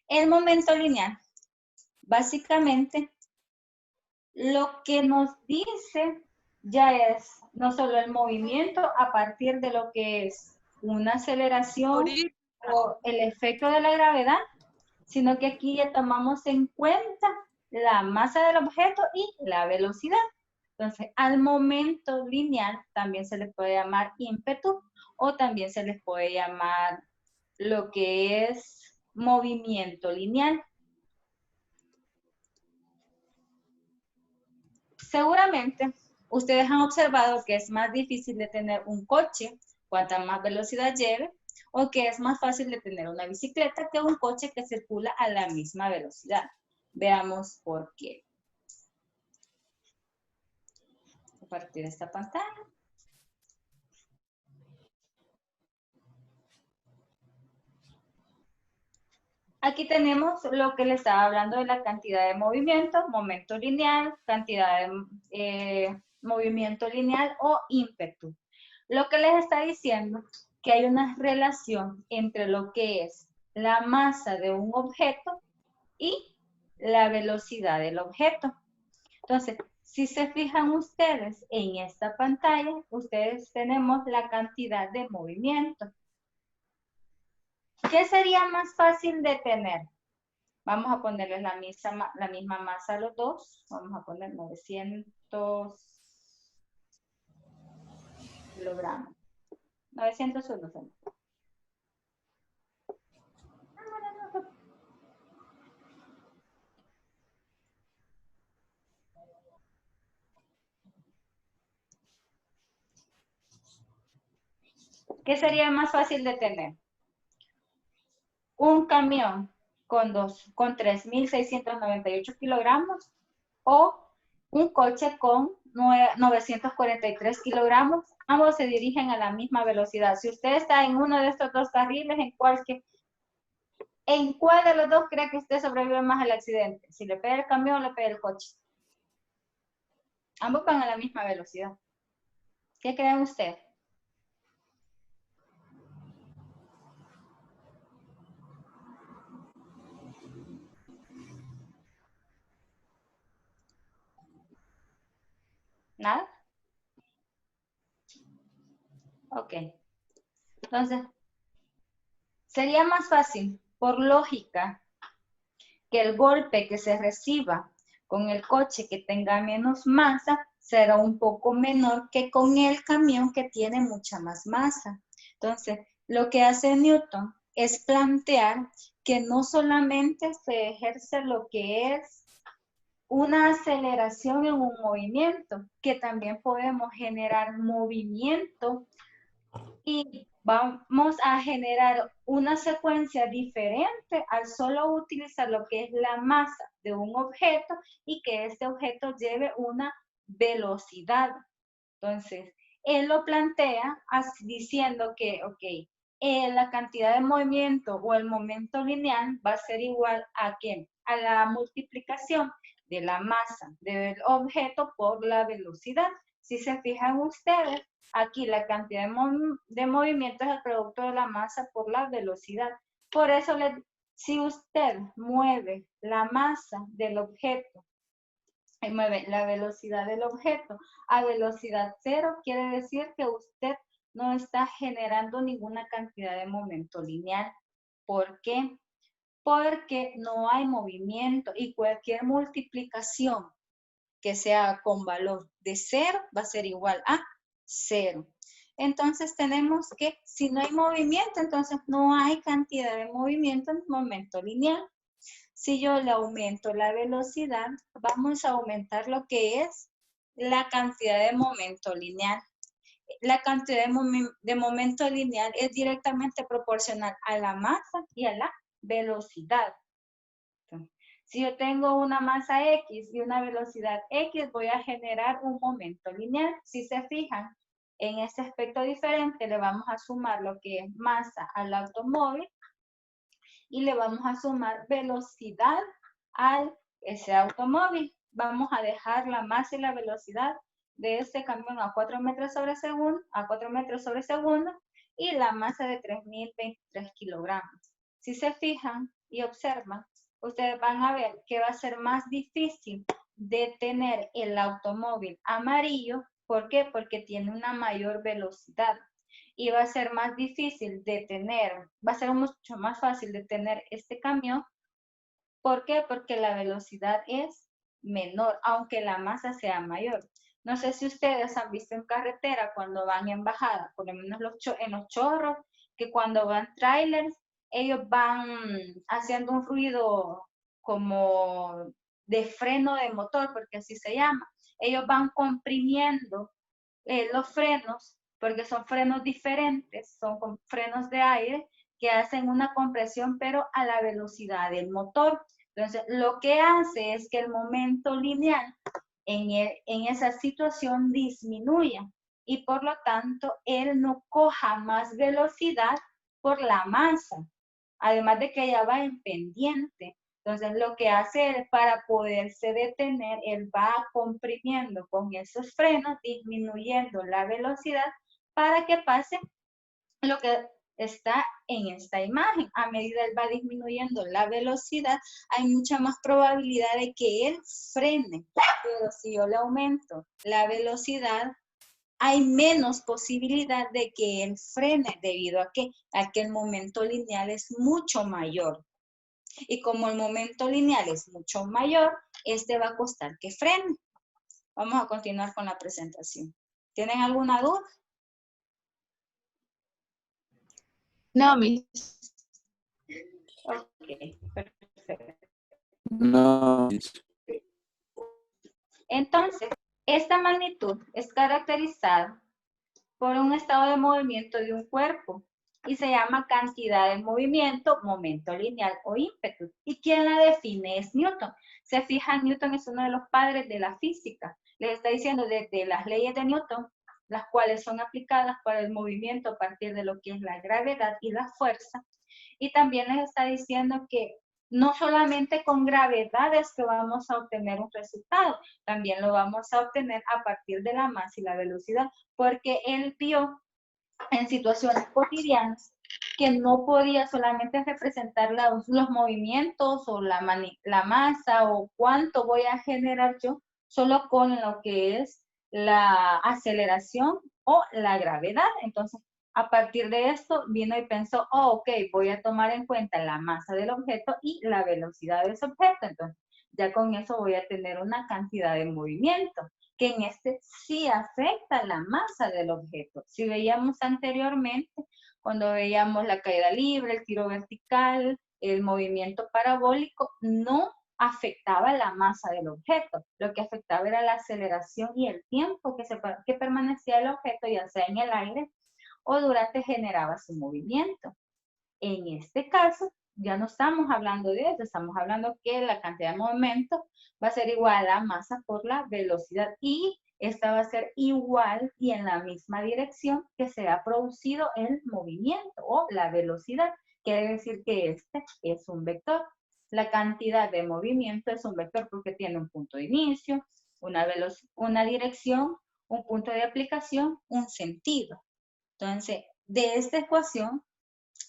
El momento lineal, básicamente, lo que nos dice ya es no solo el movimiento a partir de lo que es una aceleración o el efecto de la gravedad, sino que aquí ya tomamos en cuenta la masa del objeto y la velocidad. Entonces, al momento lineal también se le puede llamar ímpetu o también se les puede llamar lo que es movimiento lineal. Seguramente ustedes han observado que es más difícil de tener un coche cuanta más velocidad lleve, o que es más fácil de tener una bicicleta que un coche que circula a la misma velocidad. Veamos por qué. Compartir esta pantalla. Aquí tenemos lo que le estaba hablando de la cantidad de movimiento, momento lineal, cantidad de movimiento lineal o ímpetu. Lo que les está diciendo que hay una relación entre lo que es la masa de un objeto y la velocidad del objeto. Entonces, si se fijan ustedes en esta pantalla, ustedes tenemos la cantidad de movimiento. ¿Qué sería más fácil de tener? Vamos a ponerles la misma masa a los dos. Vamos a poner 900 kilogramos. 901. ¿Qué sería más fácil de tener? Un camión con 3.698 kilogramos o un coche con 943 kilogramos. Ambos se dirigen a la misma velocidad. Si usted está en uno de estos dos carriles, ¿en cuál de los dos cree que usted sobrevive más al accidente? Si le pega el camión o le pega el coche. Ambos van a la misma velocidad. ¿Qué cree usted? ¿Nada? Ok. Entonces, sería más fácil, por lógica, que el golpe que se reciba con el coche que tenga menos masa será un poco menor que con el camión que tiene mucha más masa. Entonces, lo que hace Newton es plantear que no solamente se ejerce lo que es una aceleración en un movimiento, que también podemos generar movimiento y vamos a generar una secuencia diferente al solo utilizar lo que es la masa de un objeto y que este objeto lleve una velocidad. Entonces, él lo plantea diciendo que, ok, la cantidad de movimiento o el momento lineal va a ser igual a ¿qué? A la multiplicación de la masa del objeto por la velocidad. Si se fijan ustedes, aquí la cantidad de movimiento es el producto de la masa por la velocidad. Por eso, si usted mueve la masa del objeto y mueve la velocidad del objeto a velocidad cero, quiere decir que usted no está generando ninguna cantidad de momento lineal. ¿Por qué? Porque no hay movimiento y cualquier multiplicación que sea con valor de 0 va a ser igual a 0. Entonces tenemos que si no hay movimiento, entonces no hay cantidad de movimiento en momento lineal. Si yo le aumento la velocidad, vamos a aumentar lo que es la cantidad de momento lineal. La cantidad de momento lineal es directamente proporcional a la masa y a la velocidad. Si yo tengo una masa X y una velocidad X, voy a generar un momento lineal. Si se fijan, en este aspecto diferente le vamos a sumar lo que es masa al automóvil y le vamos a sumar velocidad a ese automóvil. Vamos a dejar la masa y la velocidad de este camión a 4 metros sobre segundo, y la masa de 3.023 kilogramos. si se fijan y observan, ustedes van a ver que va a ser más difícil detener el automóvil amarillo. ¿Por qué? Porque tiene una mayor velocidad. Y va a ser más difícil detener, va a ser mucho más fácil detener este camión. ¿Por qué? Porque la velocidad es menor, aunque la masa sea mayor. No sé si ustedes han visto en carretera cuando van en bajada, por lo menos en los chorros, que cuando van trailers, ellos van haciendo un ruido como de freno de motor, porque así se llama. Ellos van comprimiendo los frenos, porque son frenos diferentes, son frenos de aire que hacen una compresión, pero a la velocidad del motor. Entonces, lo que hace es que el momento lineal en esa situación disminuya y por lo tanto él no coja más velocidad por la masa, además de que ella va en pendiente. Entonces, lo que hace él para poderse detener, él va comprimiendo con esos frenos, disminuyendo la velocidad para que pase lo que está en esta imagen. A medida que él va disminuyendo la velocidad, hay mucha más probabilidad de que él frene. Pero si yo le aumento la velocidad, hay menos posibilidad de que él frene debido a que el momento lineal es mucho mayor. Y como el momento lineal es mucho mayor, este va a costar que frene. Vamos a continuar con la presentación. ¿Tienen alguna duda? No, Miss. Ok, perfecto. No. Entonces, esta magnitud es caracterizada por un estado de movimiento de un cuerpo y se llama cantidad de movimiento, momento lineal o ímpetu. ¿Y quién la define? Es Newton. Se fijan, Newton es uno de los padres de la física. Les está diciendo desde las leyes de Newton, las cuales son aplicadas para el movimiento a partir de lo que es la gravedad y la fuerza. Y también les está diciendo que no solamente con gravedad es que vamos a obtener un resultado, también lo vamos a obtener a partir de la masa y la velocidad, porque él vio en situaciones cotidianas que no podía solamente representar los movimientos o la masa o cuánto voy a generar yo solo con lo que es la aceleración o la gravedad. Entonces, a partir de esto, vino y pensó, oh, ok, voy a tomar en cuenta la masa del objeto y la velocidad de ese objeto. Entonces, ya con eso voy a tener una cantidad de movimiento, que en este sí afecta la masa del objeto. Si veíamos anteriormente, cuando veíamos la caída libre, el tiro vertical, el movimiento parabólico, no afectaba la masa del objeto. Lo que afectaba era la aceleración y el tiempo que permanecía el objeto, ya sea en el aire o durante generaba su movimiento. En este caso, ya no estamos hablando de eso, estamos hablando que la cantidad de movimiento va a ser igual a la masa por la velocidad y esta va a ser igual y en la misma dirección que se ha producido el movimiento o la velocidad. Quiere decir que este es un vector. La cantidad de movimiento es un vector porque tiene un punto de inicio, una dirección, un punto de aplicación, un sentido. Entonces, de esta ecuación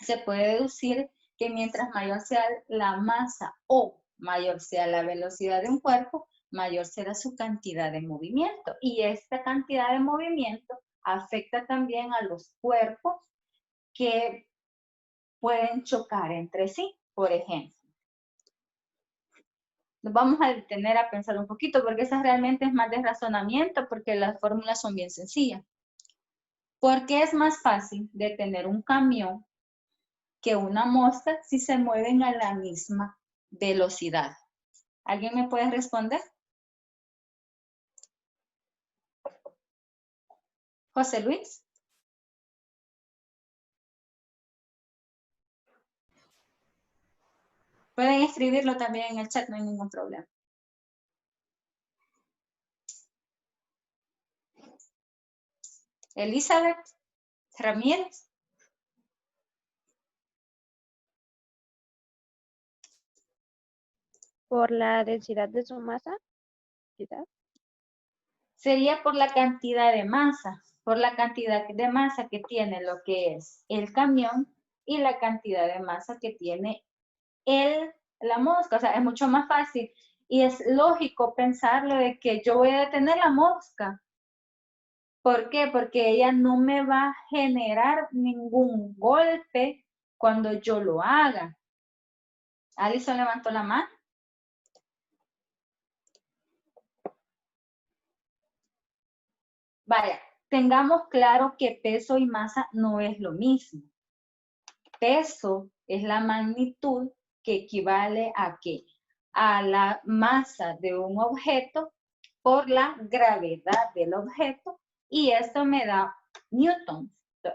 se puede deducir que mientras mayor sea la masa o mayor sea la velocidad de un cuerpo, mayor será su cantidad de movimiento. Y esta cantidad de movimiento afecta también a los cuerpos que pueden chocar entre sí, por ejemplo. Nos vamos a detener a pensar un poquito porque esa realmente es más de razonamiento porque las fórmulas son bien sencillas. ¿Por qué es más fácil detener un camión que una mosca si se mueven a la misma velocidad? ¿Alguien me puede responder? José Luis. Pueden escribirlo también en el chat, no hay ningún problema. Elizabeth Ramírez. Por la densidad de su masa, quizás. Sería por la cantidad de masa, por la cantidad de masa que tiene lo que es el camión y la cantidad de masa que tiene la mosca. O sea, es mucho más fácil y es lógico pensarlo de que yo voy a detener la mosca. ¿Por qué? Porque ella no me va a generar ningún golpe cuando yo lo haga. Alison levantó la mano. Vaya, tengamos claro que peso y masa no es lo mismo. Peso es la magnitud que equivale a ¿qué? A la masa de un objeto por la gravedad del objeto y esto me da newtons.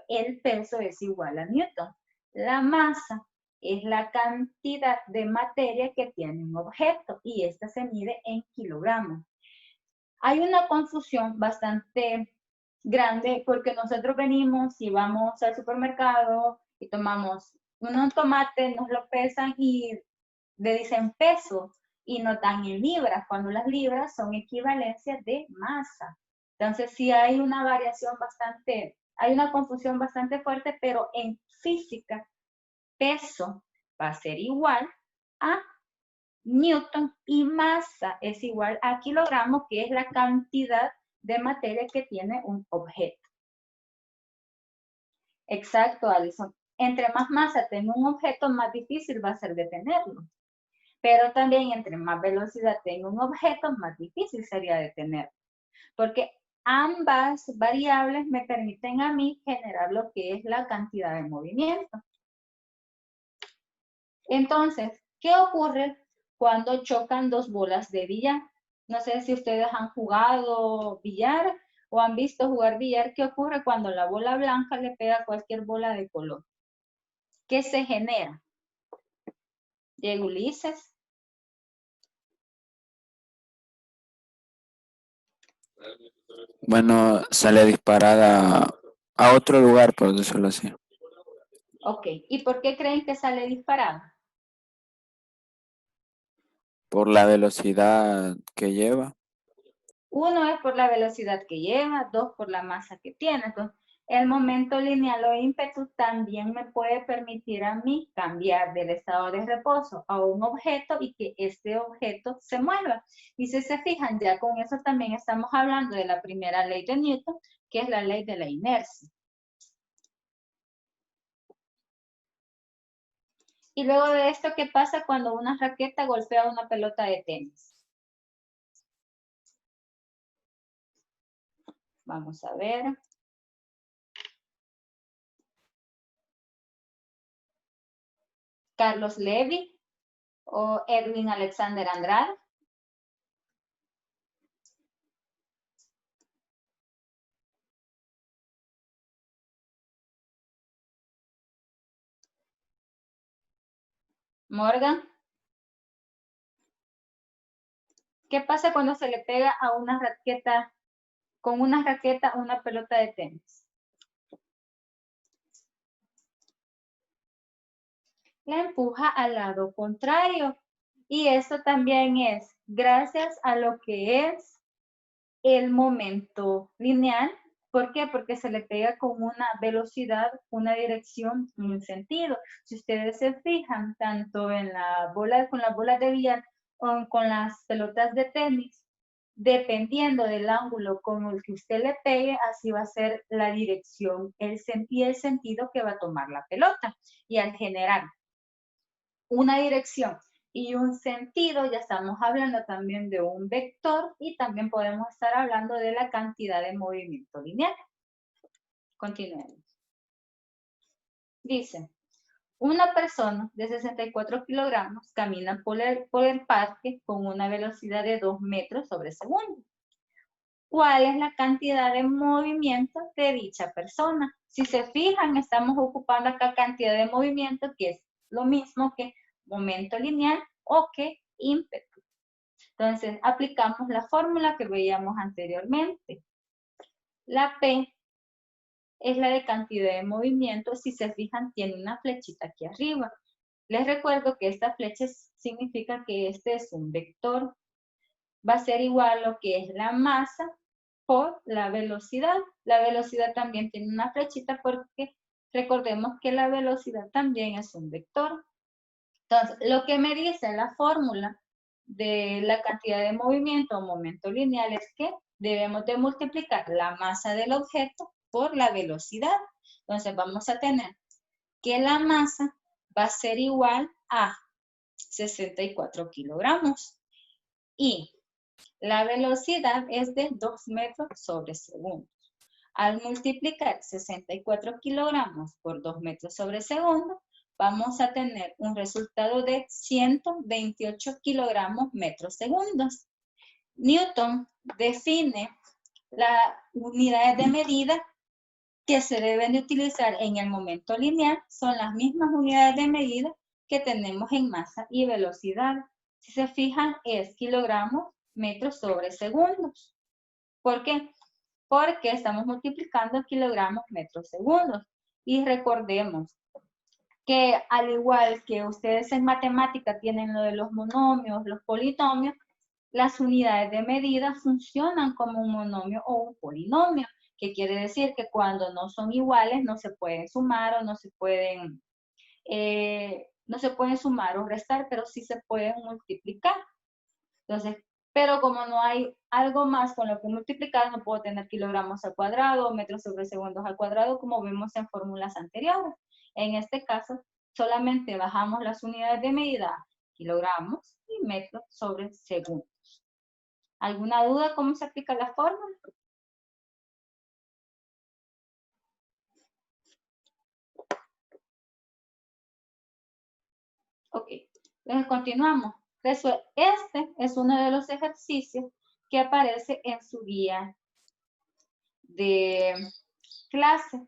El peso es igual a newton. La masa es la cantidad de materia que tiene un objeto y esta se mide en kilogramos. Hay una confusión bastante grande porque nosotros venimos y vamos al supermercado y tomamos unos tomates, nos lo pesan y le dicen peso y nos dan en libras, cuando las libras son equivalencias de masa. Entonces sí hay una variación bastante, hay una confusión bastante fuerte, pero en física peso va a ser igual a newton y masa es igual a kilogramos, que es la cantidad de materia que tiene un objeto. Exacto, Alison. Entre más masa tenga un objeto, más difícil va a ser detenerlo. Pero también entre más velocidad tenga un objeto, más difícil sería detenerlo. Porque ambas variables me permiten a mí generar lo que es la cantidad de movimiento. Entonces, ¿qué ocurre cuando chocan dos bolas de billar? No sé si ustedes han jugado billar o han visto jugar billar. ¿Qué ocurre cuando la bola blanca le pega a cualquier bola de color? ¿Qué se genera? Diego Ulises. Bueno, sale disparada a otro lugar, por decirlo así. Ok, ¿y por qué creen que sale disparada? Por la velocidad que lleva. Uno es por la velocidad que lleva, dos por la masa que tiene. Entonces, el momento lineal o ímpetu también me puede permitir a mí cambiar del estado de reposo a un objeto y que este objeto se mueva. Y si se fijan, ya con eso también estamos hablando de la primera ley de Newton, que es la ley de la inercia. Y luego de esto, ¿qué pasa cuando una raqueta golpea una pelota de tenis? Vamos a ver. Carlos Levy o Edwin Alexander Andrade. Morgan. ¿Qué pasa cuando se le pega a una raqueta, con una raqueta a una pelota de tenis? La empuja al lado contrario. Y esto también es gracias a lo que es el momento lineal. ¿Por qué? Porque se le pega con una velocidad, una dirección y un sentido. Si ustedes se fijan, tanto en la bola, con las bolas de billar o con las pelotas de tenis, dependiendo del ángulo con el que usted le pegue, así va a ser la dirección y el sentido que va a tomar la pelota. Y al generar una dirección y un sentido, ya estamos hablando también de un vector y también podemos estar hablando de la cantidad de movimiento lineal. Continuemos. Dice, una persona de 64 kilogramos camina por el parque con una velocidad de 2 metros sobre segundo. ¿Cuál es la cantidad de movimiento de dicha persona? Si se fijan, estamos ocupando acá cantidad de movimiento, que es lo mismo que momento lineal o que ímpetu. Entonces, aplicamos la fórmula que veíamos anteriormente. La P es la de cantidad de movimiento. Si se fijan, tiene una flechita aquí arriba. Les recuerdo que esta flecha significa que este es un vector. Va a ser igual a lo que es la masa por la velocidad. La velocidad también tiene una flechita porque recordemos que la velocidad también es un vector. Entonces, lo que me dice la fórmula de la cantidad de movimiento o momento lineal es que debemos de multiplicar la masa del objeto por la velocidad. Entonces, vamos a tener que la masa va a ser igual a 64 kilogramos y la velocidad es de 2 metros sobre segundo. Al multiplicar 64 kilogramos por 2 metros sobre segundo, vamos a tener un resultado de 128 kilogramos metros segundos. Newton define las unidades de medida que se deben de utilizar en el momento lineal. Son las mismas unidades de medida que tenemos en masa y velocidad. Si se fijan, es kilogramos metros sobre segundos. ¿Por qué? Porque estamos multiplicando kilogramos metros segundos. Y recordemos que al igual que ustedes en matemática tienen lo de los monomios, los polinomios, las unidades de medida funcionan como un monomio o un polinomio, que quiere decir que cuando no son iguales no se pueden sumar o no se pueden sumar o restar, pero sí se pueden multiplicar. Entonces, pero como no hay algo más con lo que multiplicar, no puedo tener kilogramos al cuadrado o metros sobre segundos al cuadrado, como vimos en fórmulas anteriores. En este caso, solamente bajamos las unidades de medida, kilogramos y metros sobre segundos. ¿Alguna duda cómo se aplica la fórmula? Ok, entonces continuamos. Este es uno de los ejercicios que aparece en su guía de clase.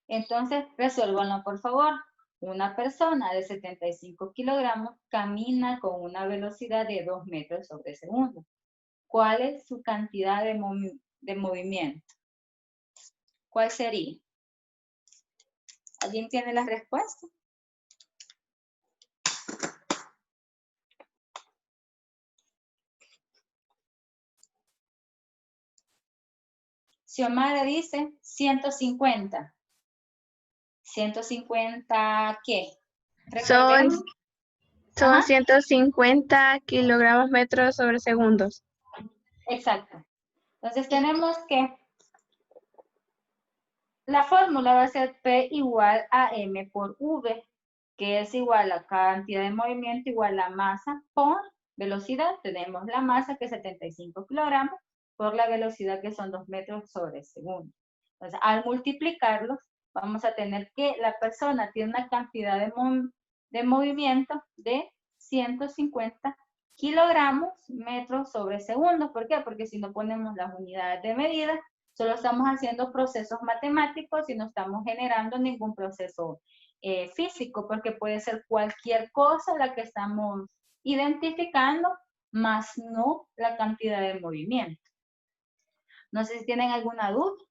Entonces, resuélvanlo por favor. Una persona de 75 kilogramos camina con una velocidad de 2 metros sobre segundo. ¿Cuál es su cantidad de movimiento? ¿Cuál sería? ¿Alguien tiene la respuesta? Xiomara dice 150. ¿150 qué? Son Ajá. 150 kilogramos metros sobre segundos. Exacto. Entonces tenemos que la fórmula va a ser P igual a M por V, que es igual a cantidad de movimiento igual a masa por velocidad. Tenemos la masa que es 75 kilogramos por la velocidad que son 2 metros sobre segundo. Entonces, al multiplicarlos, vamos a tener que la persona tiene una cantidad de movimiento de 150 kilogramos metros sobre segundo. ¿Por qué? Porque si no ponemos las unidades de medida, solo estamos haciendo procesos matemáticos y no estamos generando ningún proceso físico, porque puede ser cualquier cosa la que estamos identificando, más no la cantidad de movimiento. No sé si tienen alguna duda.